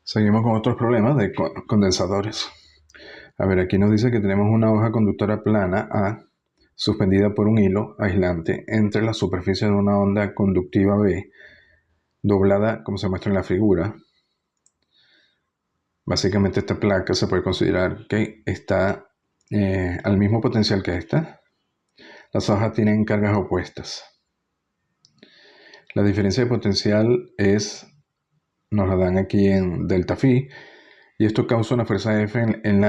Seguimos con otros problemas de condensadores. A ver, aquí nos dice que tenemos una hoja conductora plana A suspendida por un hilo aislante entre la superficie de una onda conductiva B, doblada como se muestra en la figura. Básicamente esta placa se puede considerar que está al mismo potencial que esta. Las hojas tienen cargas opuestas. La diferencia de potencial nos la dan aquí en delta phi, y esto causa una fuerza F en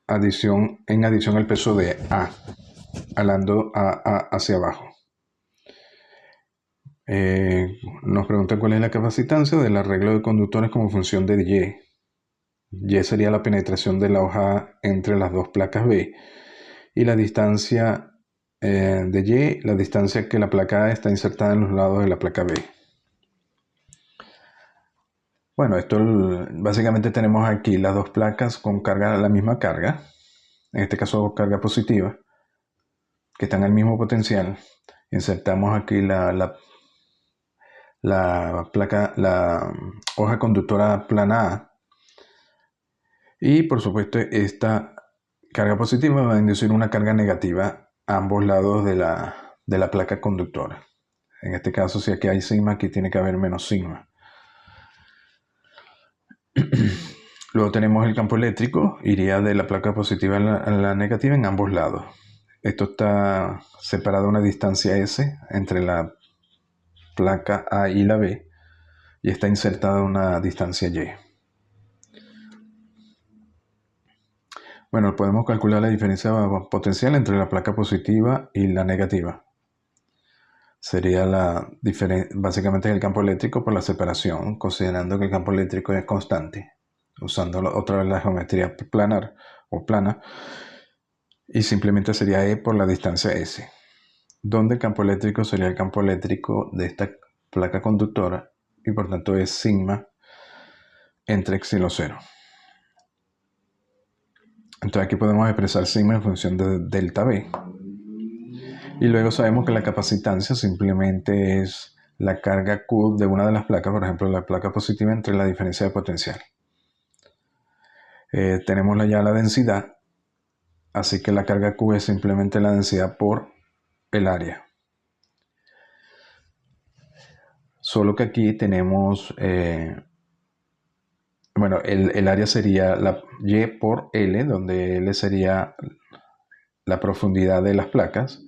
adición al peso de A, alando a hacia abajo. Nos pregunta cuál es la capacitancia del arreglo de conductores como función de Y. Y sería la penetración de la hoja A entre las dos placas B. Y la distancia de Y, la distancia que la placa A está insertada en los lados de la placa B. Bueno, esto básicamente tenemos aquí las dos placas con la misma carga, en este caso carga positiva, que están al mismo potencial. Insertamos aquí la placa, la hoja conductora plana A, y por supuesto esta carga positiva va a inducir una carga negativa a ambos lados de la placa conductora. En este caso, si aquí hay sigma, aquí tiene que haber menos sigma. Luego tenemos el campo eléctrico, iría de la placa positiva a la negativa en ambos lados. Esto está separado a una distancia S entre la placa A y la B, y está insertada una distancia Y. Bueno, podemos calcular la diferencia potencial entre la placa positiva y la negativa. Sería básicamente el campo eléctrico por la separación, considerando que el campo eléctrico es constante, usando otra vez la geometría planar o plana, y simplemente sería E por la distancia S, donde el campo eléctrico sería el campo eléctrico de esta placa conductora, y por tanto es sigma entre epsilon 0. Entonces aquí podemos expresar sigma en función de delta B. Y luego sabemos que la capacitancia simplemente es la carga Q de una de las placas, por ejemplo la placa positiva, entre la diferencia de potencial. Tenemos ya la densidad, así que la carga Q es simplemente la densidad por el área. Solo que aquí tenemos, bueno, el área sería la Y por L, donde L sería la profundidad de las placas,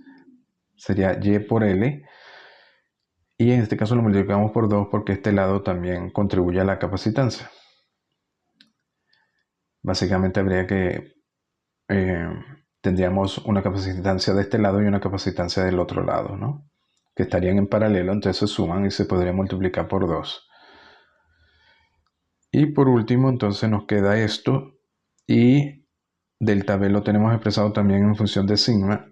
sería Y por L, y en este caso lo multiplicamos por 2 porque este lado también contribuye a la capacitancia. Básicamente tendríamos una capacitancia de este lado y una capacitancia del otro lado, ¿no? Que estarían en paralelo, entonces se suman y se podría multiplicar por 2. Y por último, entonces nos queda esto, y delta B lo tenemos expresado también en función de sigma.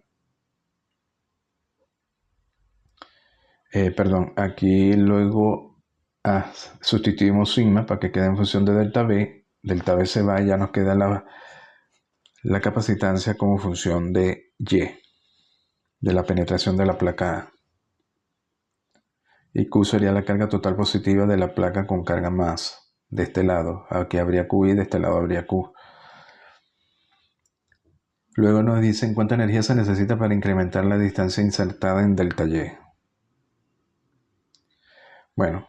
Aquí luego sustituimos sigma para que quede en función de delta B. Delta B se va y ya nos queda la capacitancia como función de Y, de la penetración de la placa A. Y Q sería la carga total positiva de la placa con carga más. De este lado, aquí habría Q y de este lado habría Q. Luego nos dicen cuánta energía se necesita para incrementar la distancia insertada en delta Y. Bueno,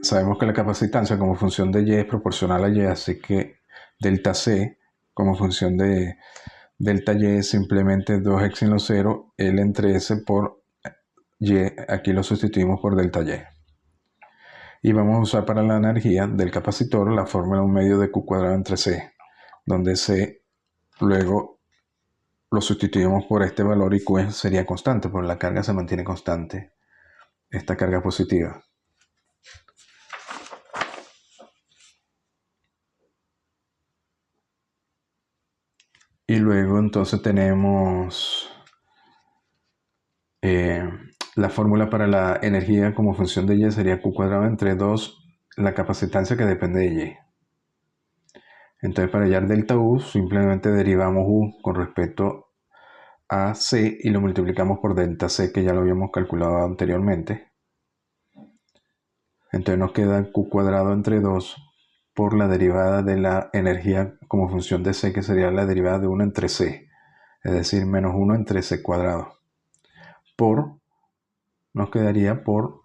sabemos que la capacitancia como función de Y es proporcional a Y, así que delta C como función de delta Y es simplemente 2 epsilon 0 L entre S por Y, aquí lo sustituimos por delta Y. Y vamos a usar para la energía del capacitor la fórmula 1 medio de Q cuadrado entre C, donde C luego lo sustituimos por este valor y Q sería constante, porque la carga se mantiene constante, esta carga positiva. Y luego entonces tenemos la fórmula para la energía como función de Y sería Q cuadrado entre 2, la capacitancia que depende de Y. Entonces para hallar delta U simplemente derivamos U con respecto a C y lo multiplicamos por delta C, que ya lo habíamos calculado anteriormente. Entonces nos queda Q cuadrado entre 2 por la derivada de la energía como función de C, que sería la derivada de 1 entre C, es decir, menos 1 entre C cuadrado, nos quedaría por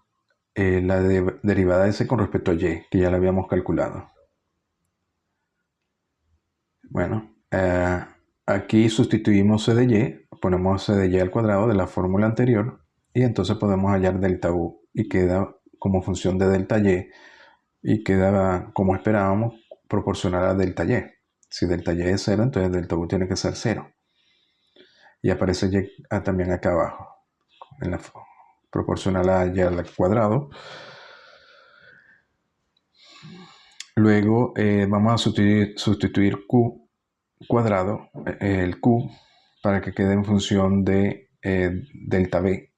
la derivada de C con respecto a Y, que ya la habíamos calculado. Bueno, aquí sustituimos C de Y, ponemos C de Y al cuadrado de la fórmula anterior, y entonces podemos hallar delta U, y queda como función de delta Y, y queda, como esperábamos, proporcional a delta Y. Si delta Y es 0, entonces delta U tiene que ser 0. Y aparece Y también acá abajo, proporcional a Y al cuadrado. Luego vamos a sustituir Q cuadrado, el Q, para que quede en función de delta B.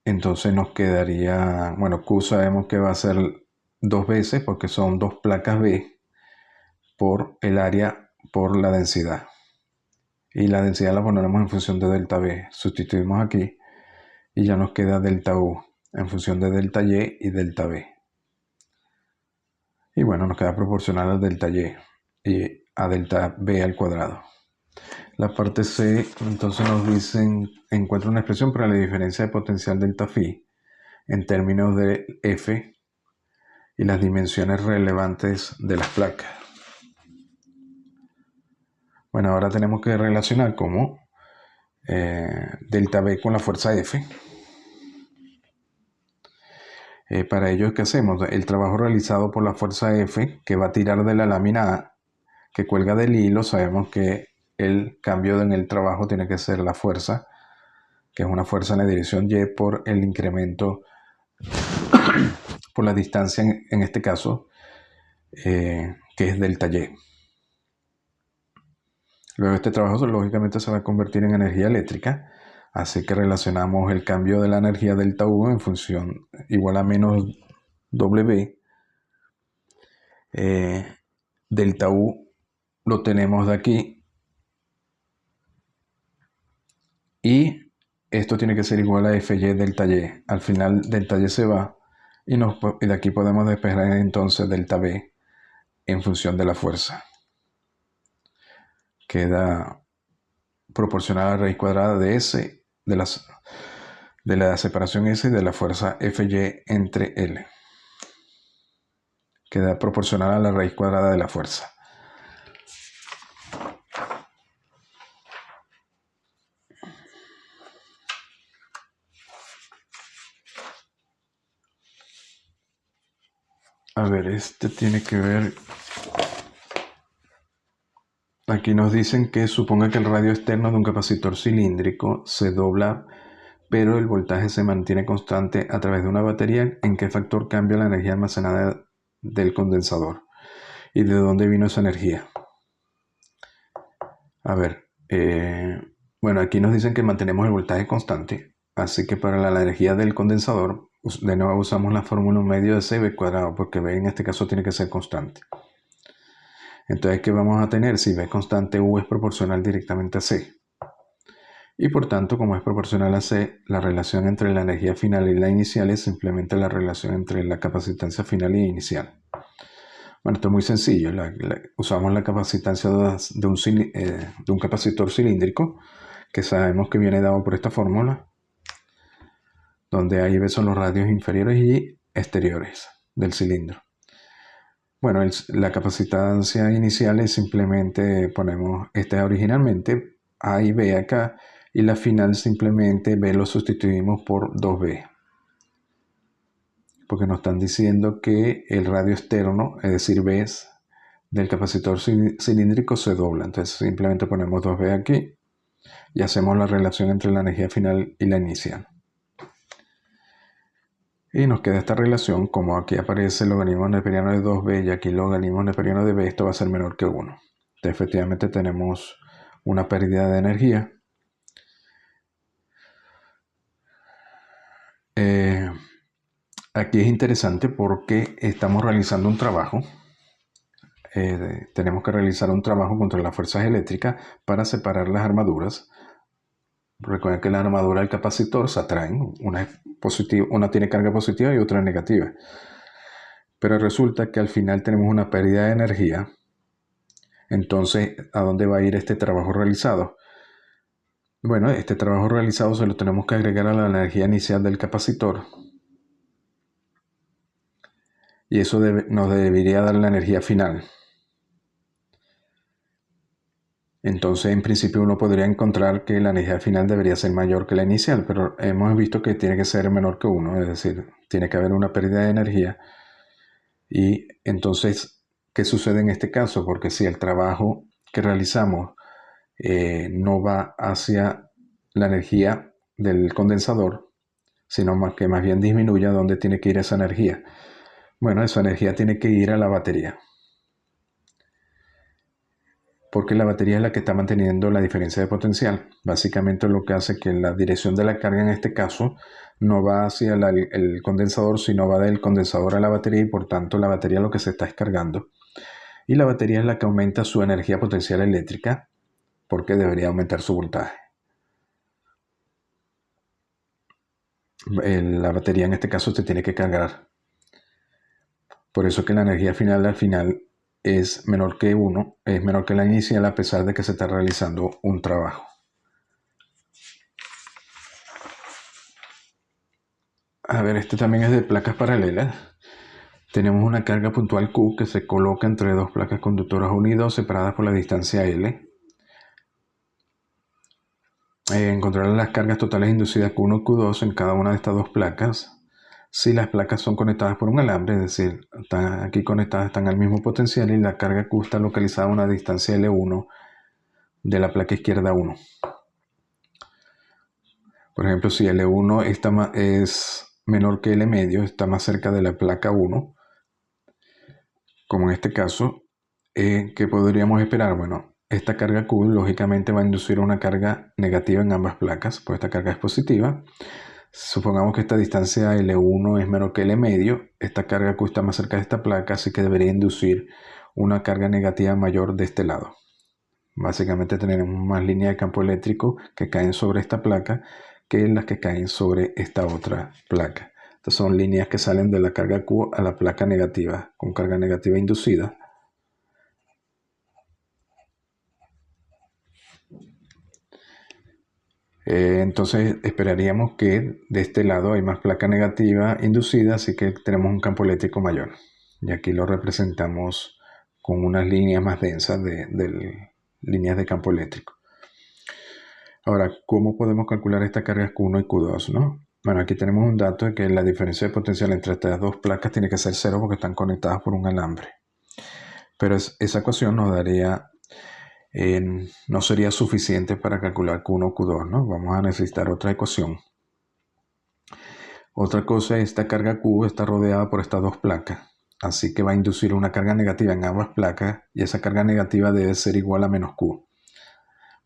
Entonces nos quedaría, bueno, Q sabemos que va a ser 2 veces porque son 2 placas B por el área por la densidad. Y la densidad la ponemos en función de delta B. Sustituimos aquí y ya nos queda delta U en función de delta Y y delta B. Y bueno, nos queda proporcional a delta Y y a delta B al cuadrado. La parte C, entonces nos dicen, encuentra una expresión para la diferencia de potencial delta phi en términos de F y las dimensiones relevantes de las placas. Bueno, ahora tenemos que relacionar como delta B con la fuerza F. Para ello, ¿qué hacemos? El trabajo realizado por la fuerza F, que va a tirar de la lámina A, que cuelga del hilo, sabemos que el cambio en el trabajo tiene que ser la fuerza, que es una fuerza en la dirección Y por el incremento, por la distancia, en este caso, que es delta Y. Luego este trabajo lógicamente se va a convertir en energía eléctrica, así que relacionamos el cambio de la energía delta U en función igual a menos W. Delta U lo tenemos de aquí y esto tiene que ser igual a Fy delta Y. Al final delta Y se va y de aquí podemos despejar entonces delta B en función de la fuerza. Queda proporcional a la raíz cuadrada de S, de la separación S y de la fuerza Fy entre L. Queda proporcional a la raíz cuadrada de la fuerza. A ver, este tiene que ver... Aquí nos dicen que suponga que el radio externo de un capacitor cilíndrico se dobla, pero el voltaje se mantiene constante a través de una batería. ¿En qué factor cambia la energía almacenada del condensador? ¿Y de dónde vino esa energía? A ver, bueno, aquí nos dicen que mantenemos el voltaje constante, así que para la energía del condensador, de nuevo usamos la fórmula medio de C B², porque B en este caso tiene que ser constante. Entonces, ¿qué vamos a tener? Si B es constante, U es proporcional directamente a C. Y por tanto, como es proporcional a C, la relación entre la energía final y la inicial es simplemente la relación entre la capacitancia final y inicial. Bueno, esto es muy sencillo. Usamos la capacitancia de un capacitor cilíndrico, que sabemos que viene dado por esta fórmula, donde A y B son los radios inferiores y exteriores del cilindro. Bueno, la capacitancia inicial es simplemente, ponemos originalmente A y B acá, y la final simplemente B lo sustituimos por 2B. Porque nos están diciendo que el radio externo, es decir, B del capacitor cilíndrico se dobla. Entonces simplemente ponemos 2B aquí y hacemos la relación entre la energía final y la inicial. Y nos queda esta relación, como aquí aparece el logaritmo neperiano de 2b y aquí el logaritmo neperiano de b, esto va a ser menor que 1. Entonces, efectivamente tenemos una pérdida de energía. Aquí es interesante porque estamos realizando un trabajo. Tenemos que realizar un trabajo contra las fuerzas eléctricas para separar las armaduras. Recuerden que la armadura del capacitor se atraen, una tiene carga positiva y otra negativa. Pero resulta que al final tenemos una pérdida de energía. Entonces, ¿a dónde va a ir este trabajo realizado? Bueno, este trabajo realizado se lo tenemos que agregar a la energía inicial del capacitor. Y eso nos debería dar la energía final. Entonces, en principio uno podría encontrar que la energía final debería ser mayor que la inicial, pero hemos visto que tiene que ser menor que 1, es decir, tiene que haber una pérdida de energía. Y entonces, ¿qué sucede en este caso? Porque si el trabajo que realizamos no va hacia la energía del condensador, sino que más bien disminuye, ¿a dónde tiene que ir esa energía? Bueno, esa energía tiene que ir a la batería, porque la batería es la que está manteniendo la diferencia de potencial. Básicamente lo que hace que la dirección de la carga en este caso no va hacia el condensador, sino va del condensador a la batería, y por tanto la batería lo que se está es cargando. Y la batería es la que aumenta su energía potencial eléctrica, porque debería aumentar su voltaje. La batería en este caso se tiene que cargar. Por eso que la energía final al final es menor que 1, es menor que la inicial, a pesar de que se está realizando un trabajo. A ver, este también es de placas paralelas. Tenemos una carga puntual Q que se coloca entre dos placas conductoras unidas separadas por la distancia L. Encontrar las cargas totales inducidas Q1 y Q2 en cada una de estas dos placas. Si las placas son conectadas por un alambre, es decir, están aquí conectadas, están al mismo potencial, y la carga Q está localizada a una distancia L1 de la placa izquierda 1. Por ejemplo, si L1 es menor que L medio, está más cerca de la placa 1, como en este caso, ¿qué podríamos esperar? Bueno, esta carga Q lógicamente va a inducir una carga negativa en ambas placas, pues esta carga es positiva. Supongamos que esta distancia L1 es menor que L medio, esta carga Q está más cerca de esta placa, así que debería inducir una carga negativa mayor de este lado. Básicamente tenemos más líneas de campo eléctrico que caen sobre esta placa que las que caen sobre esta otra placa. Estas son líneas que salen de la carga Q a la placa negativa, con carga negativa inducida. Entonces esperaríamos que de este lado hay más placa negativa inducida, así que tenemos un campo eléctrico mayor. Y aquí lo representamos con unas líneas más densas de líneas de campo eléctrico. Ahora, ¿cómo podemos calcular esta carga Q1 y Q2, no? Bueno, aquí tenemos un dato de que la diferencia de potencial entre estas dos placas tiene que ser 0 porque están conectadas por un alambre. Pero esa ecuación nos daría, no sería suficiente para calcular Q1 o Q2, ¿no? Vamos a necesitar otra ecuación. Otra cosa, esta carga Q está rodeada por estas dos placas, así que va a inducir una carga negativa en ambas placas, y esa carga negativa debe ser igual a menos Q,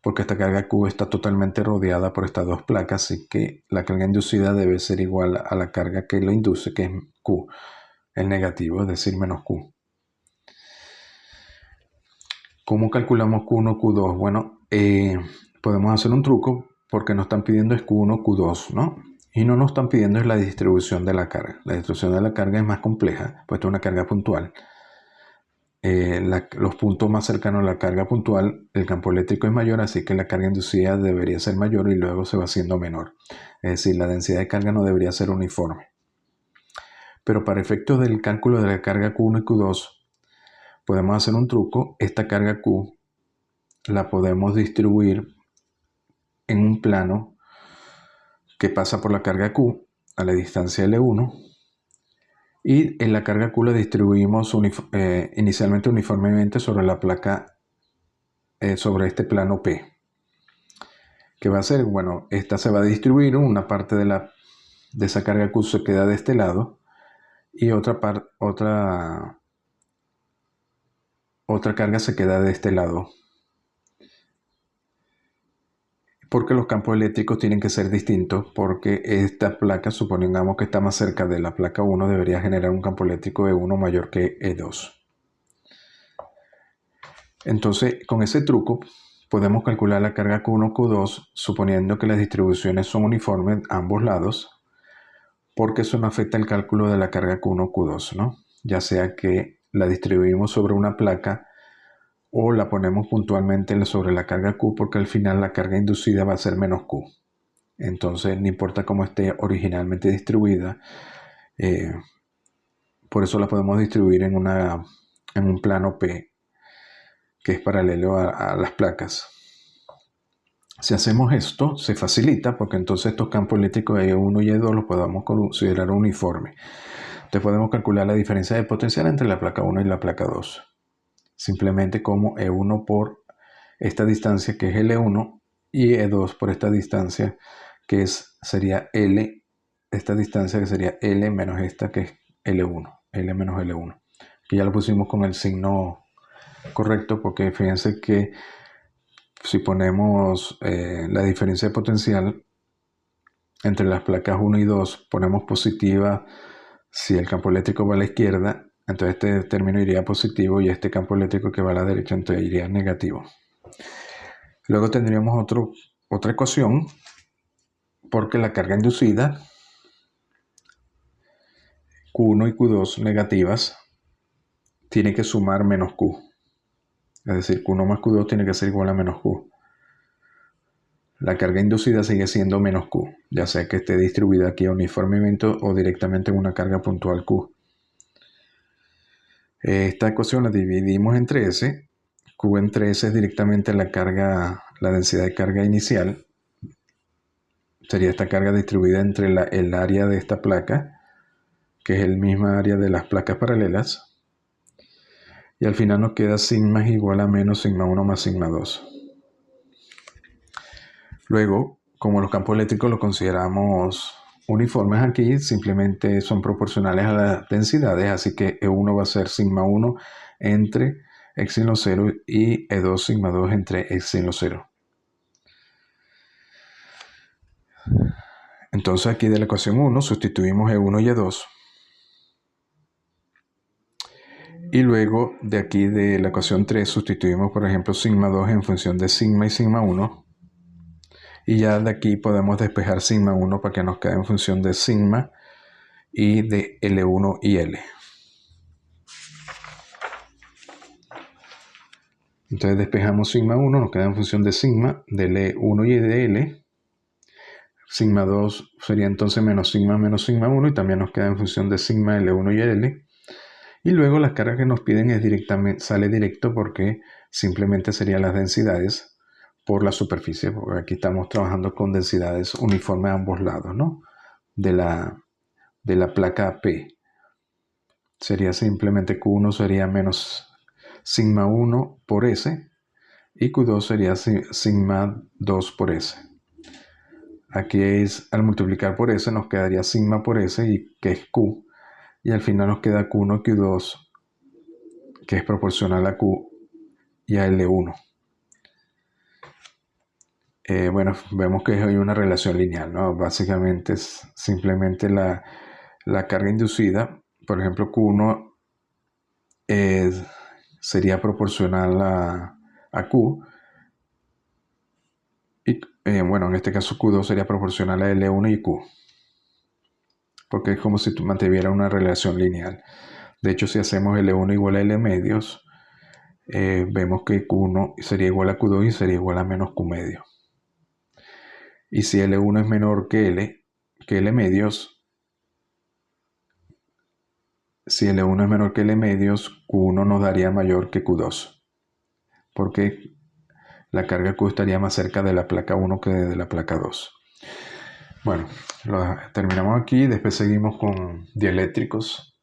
porque esta carga Q está totalmente rodeada por estas dos placas, así que la carga inducida debe ser igual a la carga que lo induce, que es Q, el negativo, es decir, menos Q. ¿Cómo calculamos Q1, Q2? Bueno, podemos hacer un truco, porque nos están pidiendo es Q1, Q2, ¿no? Y no nos están pidiendo es la distribución de la carga. La distribución de la carga es más compleja, pues es una carga puntual. Los puntos más cercanos a la carga puntual, el campo eléctrico es mayor, así que la carga inducida debería ser mayor y luego se va haciendo menor. Es decir, la densidad de carga no debería ser uniforme. Pero para efectos del cálculo de la carga Q1 y Q2, podemos hacer un truco. Esta carga Q la podemos distribuir en un plano que pasa por la carga Q a la distancia L1, y en la carga Q la distribuimos inicialmente uniformemente sobre la placa, sobre este plano P. ¿Qué va a hacer? Bueno, esta se va a distribuir, una parte de esa carga Q se queda de este lado, y otra carga se queda de este lado, porque los campos eléctricos tienen que ser distintos, porque esta placa, supongamos que está más cerca de la placa 1, debería generar un campo eléctrico E1 mayor que E2. Entonces, con ese truco podemos calcular la carga Q1, Q2, suponiendo que las distribuciones son uniformes a ambos lados, porque eso no afecta el cálculo de la carga Q1, Q2, ¿no? Ya sea que la distribuimos sobre una placa o la ponemos puntualmente sobre la carga Q, porque al final la carga inducida va a ser menos Q. Entonces, no importa cómo esté originalmente distribuida, por eso la podemos distribuir en un plano P, que es paralelo a las placas. Si hacemos esto, se facilita, porque entonces estos campos eléctricos E1 y E2 los podemos considerar uniformes. Entonces podemos calcular la diferencia de potencial entre la placa 1 y la placa 2. Simplemente como E1 por esta distancia, que es L1, y E2 por esta distancia, que sería L, esta distancia que sería L menos esta, que es L1, L menos L1. Que ya lo pusimos con el signo correcto, porque fíjense que si ponemos la diferencia de potencial entre las placas 1 y 2, ponemos positiva si el campo eléctrico va a la izquierda, entonces este término iría positivo, y este campo eléctrico que va a la derecha entonces iría negativo. Luego tendríamos otra ecuación, porque la carga inducida, Q1 y Q2 negativas, tiene que sumar menos Q. Es decir, Q1 más Q2 tiene que ser igual a menos Q. La carga inducida sigue siendo menos Q, ya sea que esté distribuida aquí uniformemente o directamente en una carga puntual Q. Esta ecuación la dividimos entre S. Q entre S es directamente la densidad de carga inicial. Sería esta carga distribuida entre el área de esta placa, que es el mismo área de las placas paralelas. Y al final nos queda sigma es igual a menos sigma 1 más sigma 2. Luego, como los campos eléctricos los consideramos uniformes aquí, simplemente son proporcionales a las densidades, así que E1 va a ser sigma 1 entre epsilon 0 y E2 sigma 2 entre epsilon 0. Entonces aquí de la ecuación 1 sustituimos E1 y E2. Y luego de aquí de la ecuación 3 sustituimos, por ejemplo, sigma 2 en función de sigma y sigma 1. Y ya de aquí podemos despejar sigma 1 para que nos quede en función de sigma y de L1 y L. Entonces despejamos sigma 1, nos queda en función de sigma, de L1 y de L. Sigma 2 sería entonces menos sigma 1, y también nos queda en función de sigma, L1 y L. Y luego la carga que nos piden sale directo, porque simplemente serían las densidades por la superficie, porque aquí estamos trabajando con densidades uniformes a ambos lados, ¿no? De la placa P. Sería simplemente Q1 sería menos sigma 1 por S, y Q2 sería sigma 2 por S. Aquí al multiplicar por S nos quedaría sigma por S, que es Q, y al final nos queda Q1 y Q2, que es proporcional a Q y a L1. Bueno, vemos que hay una relación lineal, ¿no? Básicamente es simplemente la carga inducida. Por ejemplo, Q1 sería proporcional a Q. Y bueno, en este caso Q2 sería proporcional a L1 y Q, porque es como si tú mantuvieras una relación lineal. De hecho, si hacemos L1 igual a L medios, vemos que Q1 sería igual a Q2 y sería igual a menos Q medio. Y si L1 es menor que L medios, si L1 es menor que L medios, Q1 nos daría mayor que Q2, porque la carga Q estaría más cerca de la placa 1 que de la placa 2. Bueno, terminamos aquí, después seguimos con dieléctricos.